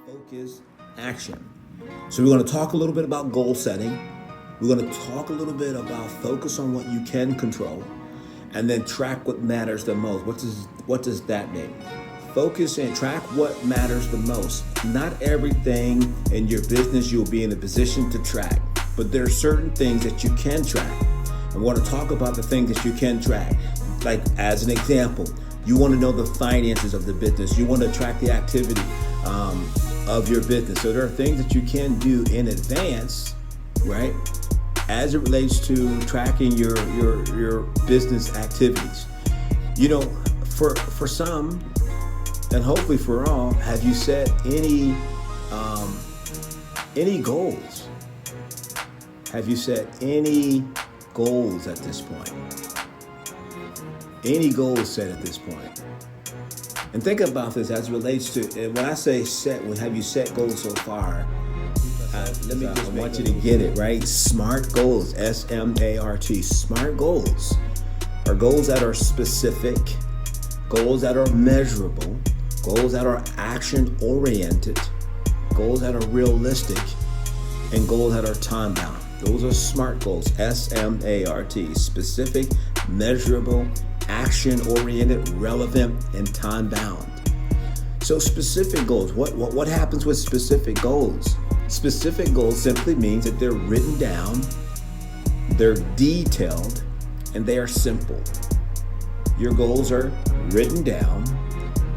focus, action. So we're going to talk a little bit about goal setting. We're going to talk a little bit about focus on what you can control, and then track what matters the most. What does that mean? Focus and track what matters the most. Not everything in your business you'll be in a position to track, but there are certain things that you can track. I want to talk about the things that you can track. Like as an example, you want to know the finances of the business. You want to track the activity of your business. So there are things that you can do in advance, right? As it relates to tracking your business activities. You know, for some, and hopefully for all, have you set any goals? Have you set any goals at this point? Any goals set at this point? And think about this as it relates to, when I say set, have you set goals so far? Let me just want you to get it, right? SMART goals, S-M-A-R-T. SMART goals are goals that are specific, goals that are measurable, goals that are action-oriented, goals that are realistic, and goals that are time-bound. Those are SMART goals, S-M-A-R-T. Specific, measurable, action-oriented, relevant, and time-bound. So specific goals, what happens with specific goals? Specific goals simply means that they're written down, they're detailed, and they are simple. Your goals are written down,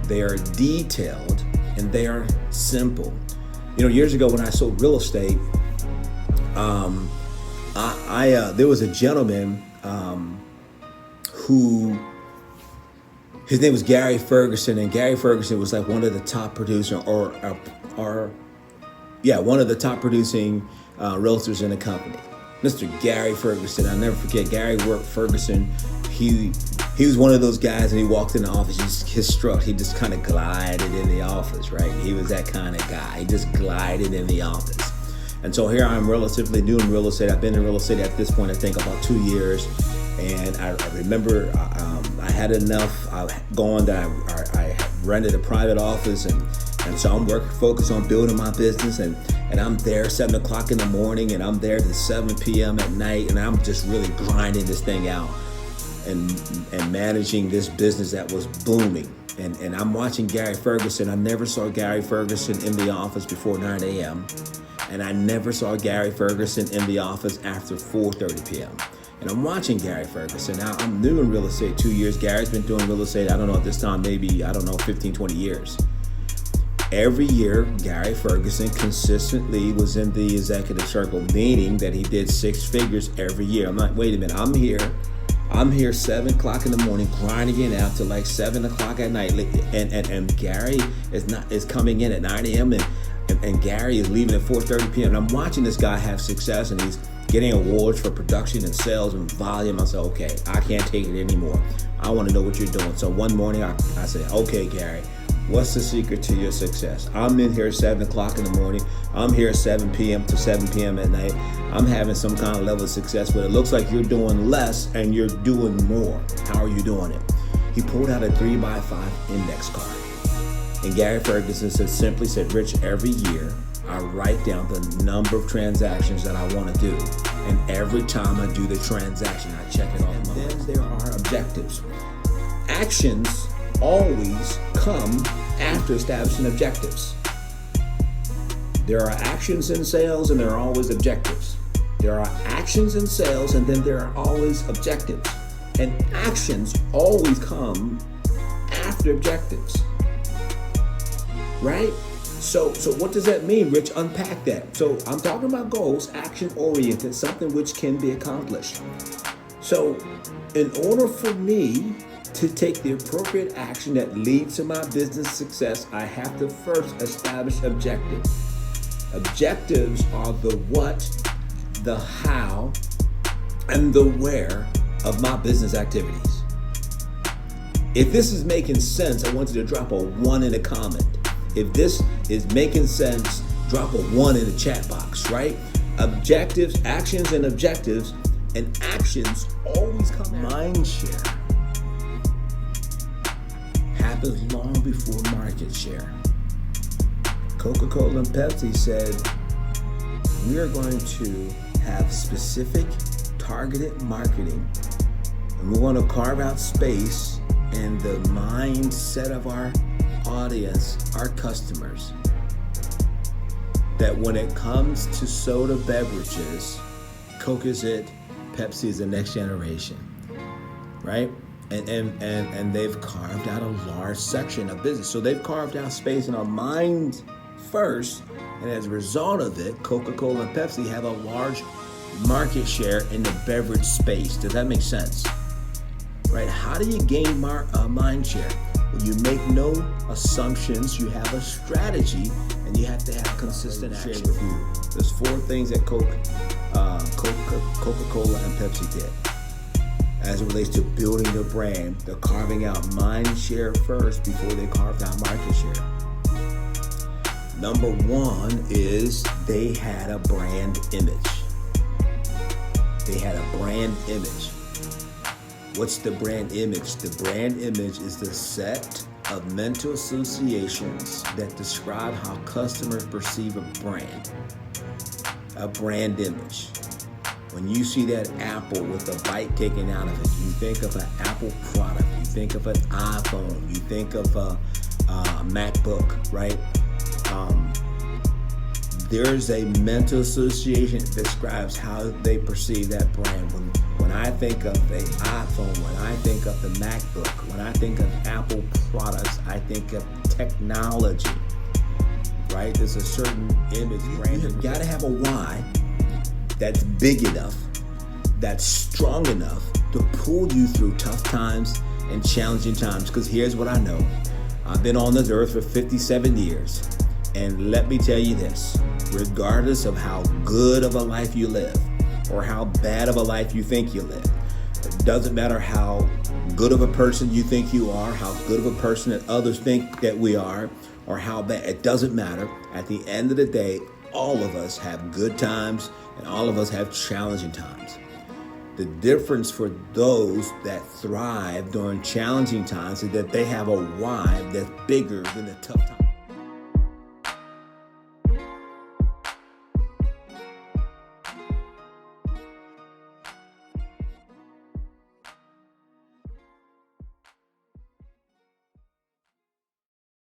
they are detailed, and they are simple. You know, years ago when I sold real estate, there was a gentleman who, his name was Gary Ferguson, and Gary Ferguson was like one of the top producers, one of the top producing realtors in the company. Mr. Gary Ferguson, I'll never forget. Gary worked Ferguson. He was one of those guys, and he walked in the office, his strut, he just kind of glided in the office, right? He was that kind of guy. He just glided in the office. And so here I'm relatively new in real estate. I've been in real estate at this point, I think about 2 years. And I remember I had enough going that I rented a private office, and so I'm focused on building my business, and I'm there 7 o'clock in the morning, and I'm there to 7 p.m. at night, and I'm just really grinding this thing out and managing this business that was booming. And I'm watching Gary Ferguson. I never saw Gary Ferguson in the office before 9 a.m. And I never saw Gary Ferguson in the office after 4:30 p.m. And I'm watching Gary Ferguson. Now, I'm new in real estate 2 years. Gary's been doing real estate, I don't know, at this time, maybe, 15, 20 years. Every year, Gary Ferguson consistently was in the executive circle, meaning that he did 6 figures every year. I'm like, wait a minute, I'm here 7 o'clock in the morning, grinding it out to like 7 o'clock at night. And Gary is coming in at 9 a.m. and Gary is leaving at 4:30 p.m. And I'm watching this guy have success, and he's getting awards for production and sales and volume. I said, okay, I can't take it anymore. I want to know what you're doing. So one morning I said, okay, Gary, what's the secret to your success? I'm in here 7 o'clock in the morning. I'm here 7 p.m. to 7 p.m. at night. I'm having some kind of level of success, but it looks like you're doing less and you're doing more. How are you doing it? He pulled out a 3x5 index card. And Gary Ferguson simply said, Rich, every year I write down the number of transactions that I want to do. And every time I do the transaction, I check it off. And then there are objectives. Actions always come after establishing objectives. There are actions in sales, and there are always objectives. There are actions in sales, and then there are always objectives. And actions always come after objectives. Right? So what does that mean, Rich? Unpack that. So I'm talking about goals, action-oriented, something which can be accomplished. So in order for me to take the appropriate action that leads to my business success, I have to first establish objectives. Objectives are the what, the how, and the where of my business activities. If this is making sense, I want you to drop a 1 in the comment. If this is making sense, drop a 1 in the chat box, right? Objectives, actions, and objectives, and actions always come out. Mind share happens long before market share. Coca-Cola and Pepsi said, we are going to have specific targeted marketing, and we want to carve out space in the mindset of our audience, our customers, that when it comes to soda beverages, Coke is it, Pepsi is the next generation, right? And they've carved out a large section of business. So they've carved out space in our mind first, and as a result of it, Coca-Cola and Pepsi have a large market share in the beverage space. Does that make sense? Right? How do you gain mind share? Well, you make no assumptions. You have a strategy, and you have to have consistent action. With you. There's 4 things that Coca-Cola and Pepsi did as it relates to building their brand. They're carving out mind share first before they carved out market share. Number 1 is they had a brand image. They had a brand image. What's the brand image? The brand image is the set of mental associations that describe how customers perceive a brand. A brand image. When you see that apple with a bite taken out of it, you think of an Apple product. You think of an iPhone. You think of a MacBook, right? There's a mental association that describes how they perceive that brand. When I think of an iPhone, when I think of the MacBook, when I think of Apple products, I think of technology, right? There's a certain image brand. You've got to have a why that's big enough, that's strong enough to pull you through tough times and challenging times. Because here's what I know. I've been on this earth for 57 years. And let me tell you this, regardless of how good of a life you live or how bad of a life you think you live, it doesn't matter how good of a person you think you are, how good of a person that others think that we are, or how bad, it doesn't matter. At the end of the day, all of us have good times and all of us have challenging times. The difference for those that thrive during challenging times is that they have a why that's bigger than the tough times.